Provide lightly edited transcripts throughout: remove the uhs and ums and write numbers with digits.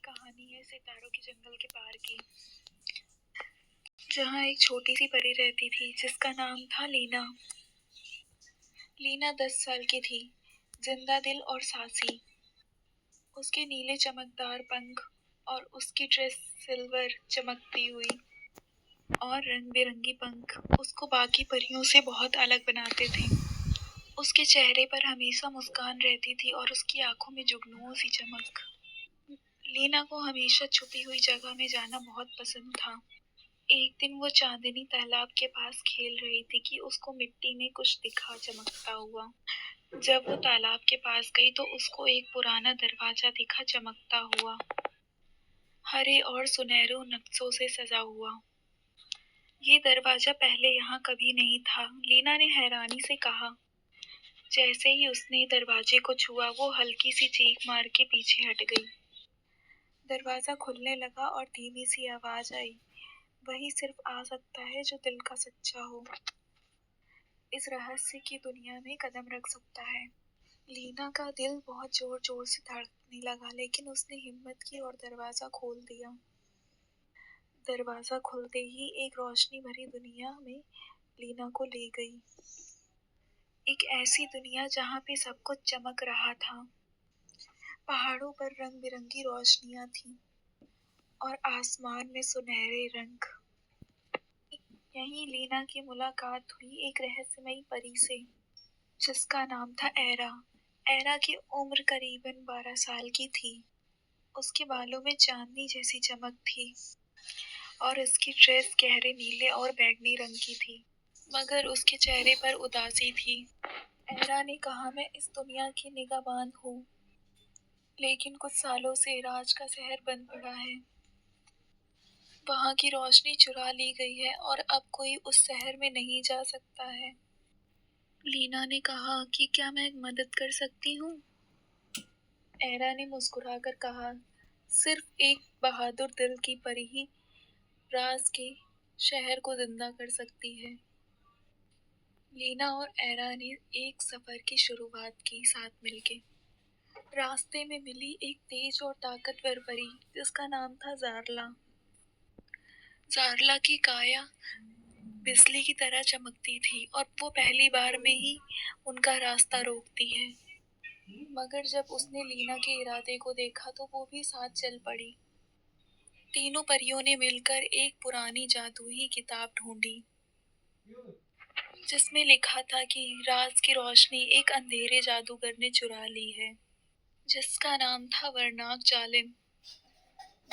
कहानी है सितारों के जंगल के पार की, जहाँ एक छोटी सी परी रहती थी जिसका नाम था लीना। लीना 10 साल की थी, जिंदा दिल और सासी। उसके नीले चमकदार पंख और उसकी ड्रेस सिल्वर चमकती हुई और रंग बिरंगी पंख उसको बाकी परियों से बहुत अलग बनाते थे। उसके चेहरे पर हमेशा मुस्कान रहती थी और उसकी आंखों में जुगनुओं सी चमक। लीना को हमेशा छुपी हुई जगह में जाना बहुत पसंद था। एक दिन वो चांदनी तालाब के पास खेल रही थी कि उसको मिट्टी में कुछ दिखा चमकता हुआ। जब वो तालाब के पास गई तो उसको एक पुराना दरवाजा दिखा चमकता हुआ, हरे और सुनहरे नक्शों से सजा हुआ। ये दरवाजा पहले यहाँ कभी नहीं था, लीना ने हैरानी से कहा। जैसे ही उसने दरवाजे को छुआ वो हल्की सी चीख मार के पीछे हट गई। दरवाजा खुलने लगा और धीमी सी आवाज आई, वही सिर्फ आ सकता है जो दिल का सच्चा हो, इस रहस्य की दुनिया में कदम रख सकता है। लीना का दिल बहुत जोर जोर से धड़कने लगा, लेकिन उसने हिम्मत की और दरवाजा खोल दिया। दरवाजा खुलते ही एक रोशनी भरी दुनिया में लीना को ले गई। एक ऐसी दुनिया जहाँ पे सब कुछ चमक रहा था। पहाड़ों पर रंग बिरंगी रोशनियां थीं और आसमान में सुनहरे रंग। यहीं लीना की मुलाकात हुई एक रहस्यमयी परी से, जिसका नाम था एरा। एरा की उम्र करीबन 12 साल की थी। उसके बालों में चांदनी जैसी चमक थी और उसकी ड्रेस गहरे नीले और बैंगनी रंग की थी, मगर उसके चेहरे पर उदासी थी। एरा ने कहा, मैं इस दुनिया की निगाहबान हूँ, लेकिन कुछ सालों से राज का शहर बंद पड़ा है। वहाँ की रोशनी चुरा ली गई है और अब कोई उस शहर में नहीं जा सकता है। लीना ने कहा कि क्या मैं मदद कर सकती हूँ? एरा ने मुस्कुराकर कहा, सिर्फ एक बहादुर दिल की परी ही राज के शहर को जिंदा कर सकती है। लीना और एरा ने एक सफर की शुरुआत की साथ मिलके। रास्ते में मिली एक तेज और ताकतवर परी जिसका नाम था जारला। जारला की काया बिजली की तरह चमकती थी और वो पहली बार में ही उनका रास्ता रोकती है। मगर जब उसने लीना के इरादे को देखा तो वो भी साथ चल पड़ी। तीनों परियों ने मिलकर एक पुरानी जादुई किताब ढूंढी, जिसमें लिखा था कि राज की रोशनी एक अंधेरे जादूगर ने चुरा ली है, जिसका नाम था वर्नाक जालिम।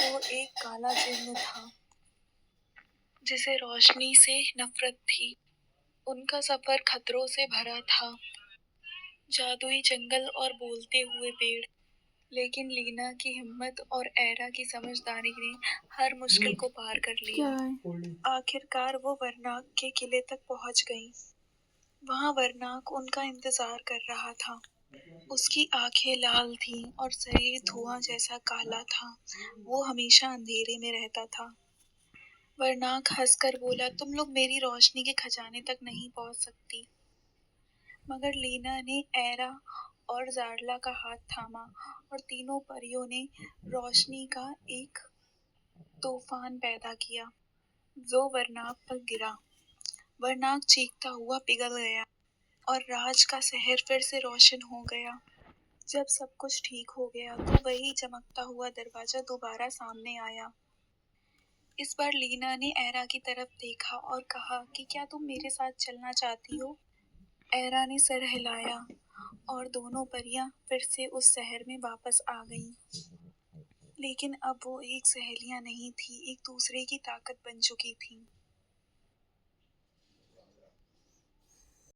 वो एक काला जिन्न था जिसे रोशनी से नफरत थी। उनका सफर खतरों से भरा था, जादुई जंगल और बोलते हुए पेड़। लेकिन लीना की हिम्मत और एरा की समझदारी ने हर मुश्किल को पार कर लिया। आखिरकार वो वर्नाक के किले तक पहुंच गई। वहां वर्नाक उनका इंतजार कर रहा था। उसकी आंखें लाल थीं और शरीर धुआं जैसा काला था। वो हमेशा अंधेरे में रहता था। वर्नाक हंसकर बोला, तुम लोग मेरी रोशनी के खजाने तक नहीं पहुंच सकती। मगर लीना ने एरा और जारला का हाथ थामा और तीनों परियों ने रोशनी का एक तूफान पैदा किया जो वर्नाक पर गिरा। वर्नाक चीखता हुआ पिघल गया और राज का शहर फिर से रोशन हो गया। जब सब कुछ ठीक हो गया तो वही चमकता हुआ दरवाजा दोबारा सामने आया। इस बार लीना ने एरा की तरफ देखा और कहा कि क्या तुम मेरे साथ चलना चाहती हो? एरा ने सर हिलाया और दोनों परियां फिर से उस शहर में वापस आ गईं। लेकिन अब वो एक सहेलियां नहीं थी, एक दूसरे की ताकत बन चुकी थीं।